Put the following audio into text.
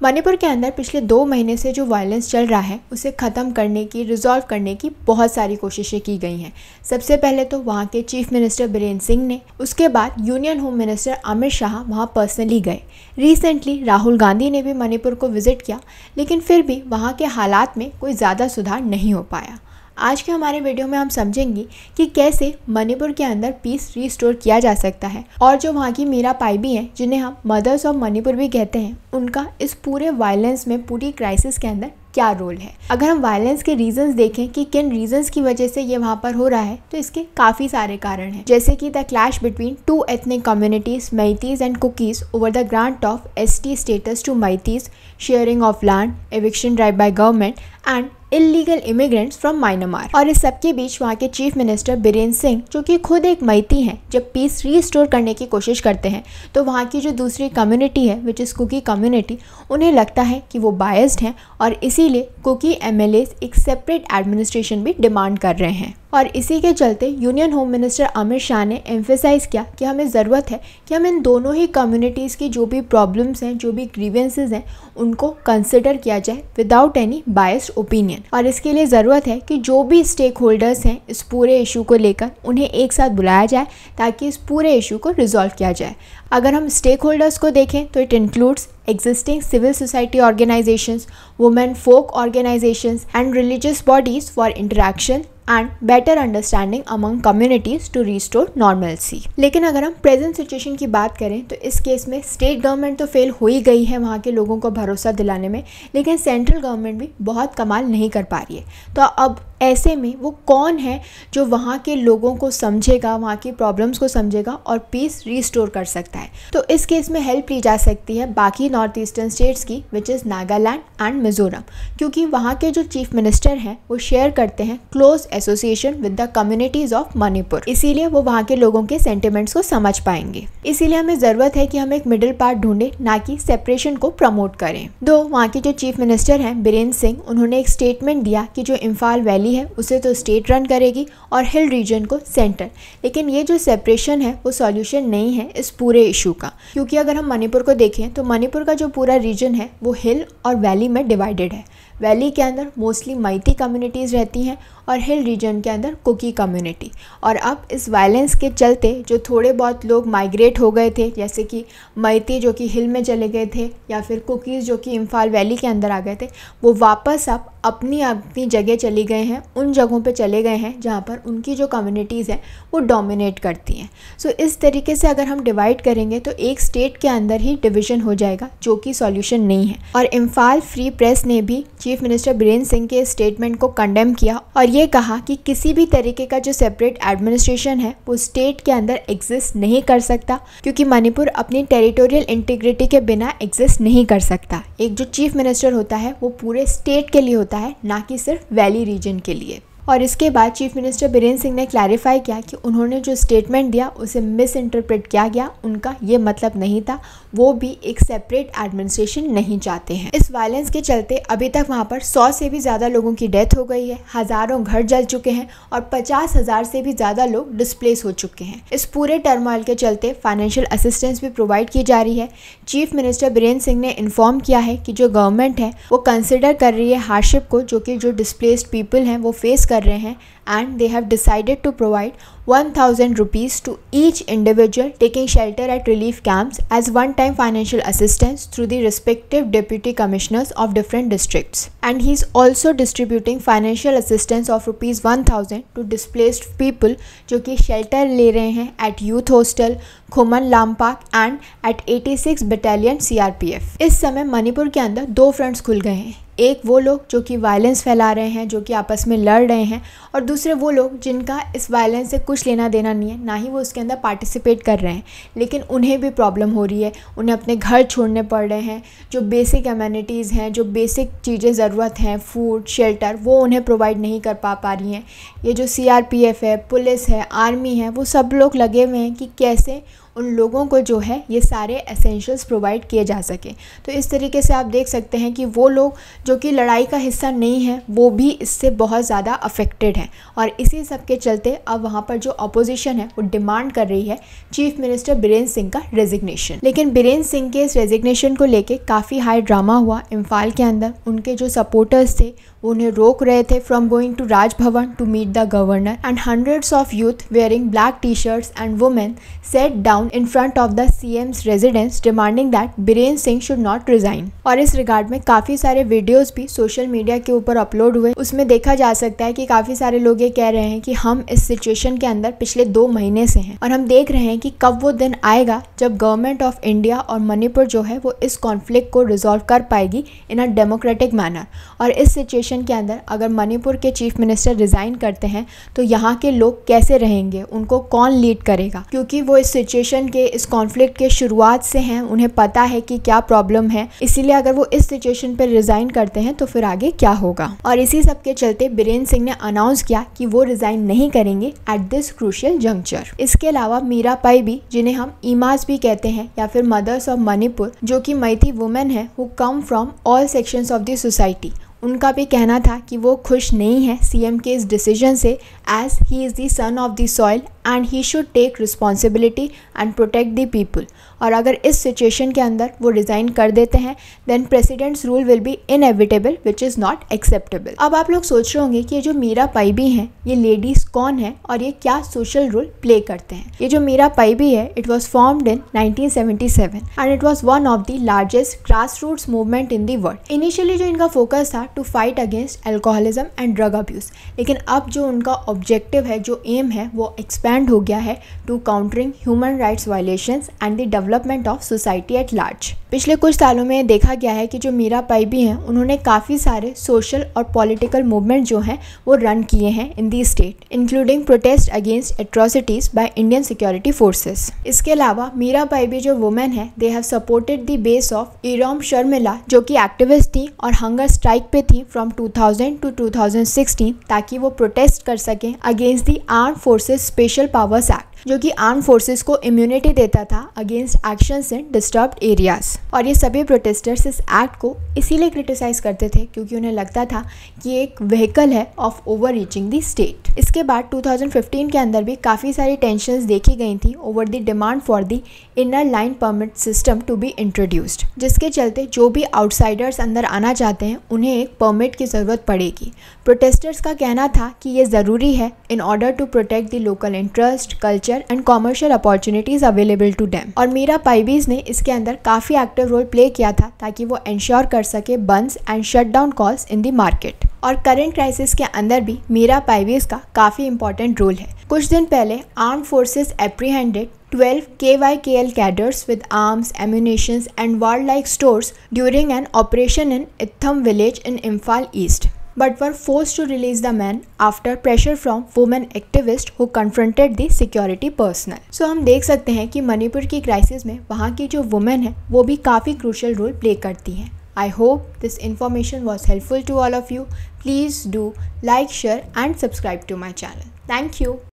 मणिपुर के अंदर पिछले 2 महीने से जो वायलेंस चल रहा है उसे ख़त्म करने की, रिजॉल्व करने की बहुत सारी कोशिशें की गई हैं। सबसे पहले तो वहाँ के चीफ मिनिस्टर बीरेन्द्र सिंह ने, उसके बाद union home minister Amit Shah वहाँ पर्सनली गए। रिसेंटली राहुल गांधी ने भी मणिपुर को विजिट किया, लेकिन फिर भी वहाँ के हालात में कोई ज़्यादा सुधार नहीं हो पाया। आज के हमारे वीडियो में हम समझेंगे कि कैसे मणिपुर के अंदर पीस रिस्टोर किया जा सकता है और जो वहाँ की मीरा पाइबी हैं, जिन्हें हम मदर्स ऑफ मणिपुर भी कहते हैं, उनका इस पूरे वायलेंस में, पूरी क्राइसिस के अंदर क्या रोल है। अगर हम वायलेंस के रीजंस देखें कि किन रीजंस की वजह से ये वहाँ पर हो रहा है, तो इसके काफ़ी सारे कारण हैं, जैसे कि the clash between 2 ethnic communities Meiteis and Kukis over the grant of ST status to Meiteis, sharing of land, eviction drive by government and illegal immigrants from Myanmar. और इस सब के बीच वहाँ के चीफ मिनिस्टर बीरेन्द्र सिंह, जो कि खुद एक मैती हैं, जब पीस रीस्टोर करने की कोशिश करते हैं तो वहाँ की जो दूसरी कम्युनिटी है, विच इज़ कुकी कम्युनिटी, उन्हें लगता है कि वो बायस्ड हैं और इसीलिए कुकी MLAs एक सेपरेट एडमिनिस्ट्रेशन भी डिमांड कर रहे हैं। और इसी के चलते union home minister Amit Shah ने एम्फेसाइज किया कि हमें ज़रूरत है कि हम इन दोनों ही कम्युनिटीज़ की जो भी प्रॉब्लम्स हैं, जो भी ग्रीवेंसेस हैं, उनको कंसिडर किया जाए विदाउट एनी बायस्ड ओपिनियन। और इसके लिए ज़रूरत है कि जो भी स्टेक होल्डर्स हैं इस पूरे इशू को लेकर, उन्हें एक साथ बुलाया जाए ताकि इस पूरे इशू को रिजॉल्व किया जाए। अगर हम स्टेक होल्डर्स को देखें तो it includes existing civil society organizations, women folk organizations and religious bodies for interaction and better understanding among communities to restore normalcy। लेकिन अगर हम प्रेजेंट सिचुएशन की बात करें तो इस केस में स्टेट गवर्नमेंट तो फेल हो ही गई है वहाँ के लोगों को भरोसा दिलाने में, लेकिन सेंट्रल गवर्नमेंट भी बहुत कमाल नहीं कर पा रही है। तो अब ऐसे में वो कौन है जो वहाँ के लोगों को समझेगा, वहाँ की प्रॉब्लम्स को समझेगा और पीस रीस्टोर कर सकता है। तो इस केस में हेल्प ली जा सकती है बाकी नॉर्थ ईस्टर्न स्टेट्स की, which is Nagaland and Mizoram, क्योंकि वहाँ के जो चीफ मिनिस्टर हैं वो शेयर करते हैं close association with the communities of Manipur, इसीलिए वो वहाँ के लोगों के सेंटिमेंट्स को समझ पाएंगे। इसीलिए हमें ज़रूरत है कि हम एक मिडिल पार्ट ढूंढें, ना कि सेपरेशन को प्रमोट करें। दो वहाँ के जो चीफ मिनिस्टर हैं बीरेन्द्र सिंह, उन्होंने एक स्टेटमेंट दिया कि जो इम्फाल वैली है उसे तो स्टेट रन करेगी और हिल रीजन को सेंटर, लेकिन ये जो सेपरेशन है वो सॉल्यूशन नहीं है इस पूरे इशू का, क्योंकि अगर हम मणिपुर को देखें तो मणिपुर का जो पूरा रीजन है वो हिल और वैली में डिवाइडेड है। वैली के अंदर मोस्टली मैती कम्युनिटीज़ रहती हैं और हिल रीजन के अंदर कुकी कम्युनिटी। और अब इस वायलेंस के चलते जो थोड़े बहुत लोग माइग्रेट हो गए थे, जैसे कि मैती जो कि हिल में चले गए थे या फिर कुकीज़ जो कि इम्फाल वैली के अंदर आ गए थे, वो वापस अब अपनी अपनी जगह चली गए हैं, उन जगहों पे चले गए हैं जहाँ पर उनकी जो कम्युनिटीज़ हैं वो डोमिनेट करती हैं। सो इस तरीके से अगर हम डिवाइड करेंगे तो एक स्टेट के अंदर ही डिवीज़न हो जाएगा, जो कि सॉल्यूशन नहीं है। और इम्फाल फ्री प्रेस ने भी चीफ मिनिस्टर बीरेन्द्र सिंह के स्टेटमेंट को कंडेम किया और ये कहा कि किसी भी तरीके का जो सेपरेट एडमिनिस्ट्रेशन है वो स्टेट के अंदर एग्जिस्ट नहीं कर सकता, क्योंकि मणिपुर अपनी टेरिटोरियल इंटीग्रिटी के बिना एग्जिस्ट नहीं कर सकता। एक जो चीफ मिनिस्टर होता है वो पूरे स्टेट के लिए होता है, ना कि सिर्फ वैली रीजन के लिए। और इसके बाद चीफ मिनिस्टर बीरेन्द्र सिंह ने क्लैरिफाई किया कि उन्होंने जो स्टेटमेंट दिया उसे मिस इंटरप्रेट किया गया, उनका ये मतलब नहीं था, वो भी एक सेपरेट एडमिनिस्ट्रेशन नहीं चाहते हैं। इस वायलेंस के चलते अभी तक वहाँ पर 100 से भी ज़्यादा लोगों की डेथ हो गई है, हज़ारों घर जल चुके हैं और 50,000 से भी ज़्यादा लोग डिस्प्लेस हो चुके हैं। इस पूरे टर्मोइल के चलते फाइनेंशियल असिस्टेंस भी प्रोवाइड की जा रही है। चीफ मिनिस्टर बीरेन्द्र सिंह ने इन्फॉर्म किया है कि जो गवर्नमेंट है वो कंसिडर कर रही है हार्डशिप को, जो कि जो डिस्प्लेस्ड पीपल हैं वो फेस कर रहे हैं, and they have decided to provide 1,000 rupees to each individual taking shelter at relief camps as one-time financial assistance through the respective deputy commissioners of different districts. And he is also distributing financial assistance of rupees 1,000 to displaced people जो कि shelter ले रहे हैं at youth hostel, खुमन लामपाक and at 86 Battalion CRPF। इस समय मणिपुर के अंदर 2 fronts खुल गए हैं, एक वो लोग जो कि वायलेंस फैला रहे हैं, जो कि आपस में लड़ रहे हैं, और दूसरे वो लोग जिनका इस वायलेंस से कुछ लेना देना नहीं है, ना ही वो उसके अंदर पार्टिसिपेट कर रहे हैं, लेकिन उन्हें भी प्रॉब्लम हो रही है, उन्हें अपने घर छोड़ने पड़ रहे हैं। जो बेसिक एमिनिटीज़ हैं, जो बेसिक चीज़ें ज़रूरत हैं, फूड, शेल्टर, वो उन्हें प्रोवाइड नहीं कर पा रही हैं। ये जो CRPF है, पुलिस है, आर्मी है, वो सब लोग लगे हुए हैं कि कैसे उन लोगों को जो है ये सारे एसेंशियल्स प्रोवाइड किए जा सके। तो इस तरीके से आप देख सकते हैं कि वो लोग जो कि लड़ाई का हिस्सा नहीं है वो भी इससे बहुत ज़्यादा अफेक्टेड हैं। और इसी सब के चलते अब वहाँ पर जो अपोजिशन है वो डिमांड कर रही है चीफ मिनिस्टर बीरेन सिंह का रेजिग्नेशन। लेकिन बीरेन सिंह के इस रेजिग्नेशन को लेके काफ़ी हाई ड्रामा हुआ इम्फाल के अंदर। उनके जो सपोर्टर्स थे वो उन्हें रोक रहे थे from going to Rajbhavan to meet the governor, and hundreds of youth wearing black T shirts and women sat down in front of the CM's residence demanding that Biren Singh should not resign. और इस regard में काफ़ी सारे videos भी social media के ऊपर upload हुए। उसमें देखा जा सकता है कि काफ़ी सारे लोग ये कह रहे हैं कि हम इस सिचुएशन के अंदर पिछले 2 महीने से हैं और हम देख रहे हैं कि कब वो दिन आएगा जब गवर्नमेंट ऑफ इंडिया और मणिपुर जो है वो इस कॉन्फ्लिक्ट को रिजॉल्व कर पाएगी इन अ डेमोक्रेटिक मैनर। और इस सिचुएशन के अंदर अगर मणिपुर के चीफ मिनिस्टर रिजाइन करते हैं तो यहाँ के लोग कैसे रहेंगे, उनको कौन लीड करेगा, क्योंकि वो इस सिचुएशन के, इस कॉन्फ्लिक्ट के शुरुआत से हैं, उन्हें पता है कि क्या प्रॉब्लम है। इसीलिए अगर वो इस सिचुएशन पर रिजाइन करते हैं तो फिर आगे क्या होगा। और इसी सब के चलते बीरेन सिंह ने अनाउंस किया कि वो रिजाइन नहीं करेंगे एट दिस क्रूशियल जंक्चर। इसके अलावा मीराबाई भी, जिन्हें हम ईमास भी कहते हैं या फिर मदर्स ऑफ मणिपुर, जो कि मैती वुमेन है who come from all sections of the society, उनका भी कहना था कि वो खुश नहीं है सीएम के इस डिसीजन से, as he is the son of the soil and he should take responsibility and protect the people. और अगर इस सिचुएशन के अंदर वो रिज़ाइन कर देते हैं then president's rule will be inevitable which is not acceptable. अब आप लोग सोच रहे होंगे कि ये जो मीराबाई भी हैं ये लेडीज़ कौन है और ये क्या सोशल रोल प्ले करते हैं। ये जो मीराबाई भी है it was formed in 1977 and it was one of the largest grass roots movement in the world. Initially जो इनका फोकस था to fight against alcoholism and drug abuse, लेकिन अब जो उनका ऑब्जेक्टिव है, जो एम है, वो एक्सपैंड हो गया है to countering human rights violations and the development of society at large. पिछले कुछ सालों में देखा गया है कि जो मीराबाई भी हैं उन्होंने काफ़ी सारे सोशल और पॉलिटिकल मूवमेंट जो हैं वो रन किए हैं in the state, including protest against atrocities by Indian security forces. इसके अलावा मीराबाई भी जो वुमेन है they have supported the base of Irom Sharmila, जो कि एक्टिविस्ट थी और हंगर स्ट्राइक पे थी फ्रॉम 2000 टू 2016, ताकि वो प्रोटेस्ट कर सकें against the armed forces special powers act, जो कि आर्म फोर्सेस को इम्यूनिटी देता था against actions in disturbed areas. और ये सभी प्रोटेस्टर्स इस एक्ट को इसीलिए क्रिटिसाइज करते थे क्योंकि उन्हें लगता था कि ये एक व्हीकल है of over reaching the state. इसके बाद 2015 के अंदर भी काफ़ी सारी टेंशंस देखी गई थी over the demand for the inner line permit system to be introduced, जिसके चलते जो भी आउटसाइडर्स अंदर आना चाहते हैं उन्हें एक परमिट की ज़रूरत पड़ेगी। प्रोटेस्टर्स का कहना था कि ये ज़रूरी है in order to protect the local interest, culture and commercial opportunities available to them. और मीराबाई ने इसके अंदर काफ़ी एक्टिव रोल प्ले किया था ताकि वो इंश्योर कर सके bans and shut down calls in the market. और करंट क्राइसिस के अंदर भी मीराबाई का काफ़ी इंपॉर्टेंट रोल है। कुछ दिन पहले arm forces apprehended 12 KYKL cadres with arms, ammunitions and warlike stores during an operation in Itham village in Imphal East, but were forced to release the men after pressure from women activists who confronted the security personnel. So हम देख सकते हैं कि मणिपुर की crisis में वहाँ की जो वुमेन है वो भी काफ़ी क्रूशियल रोल प्ले करती हैं। I hope this information was helpful to all of you. Please do like, share and subscribe to my channel. Thank you.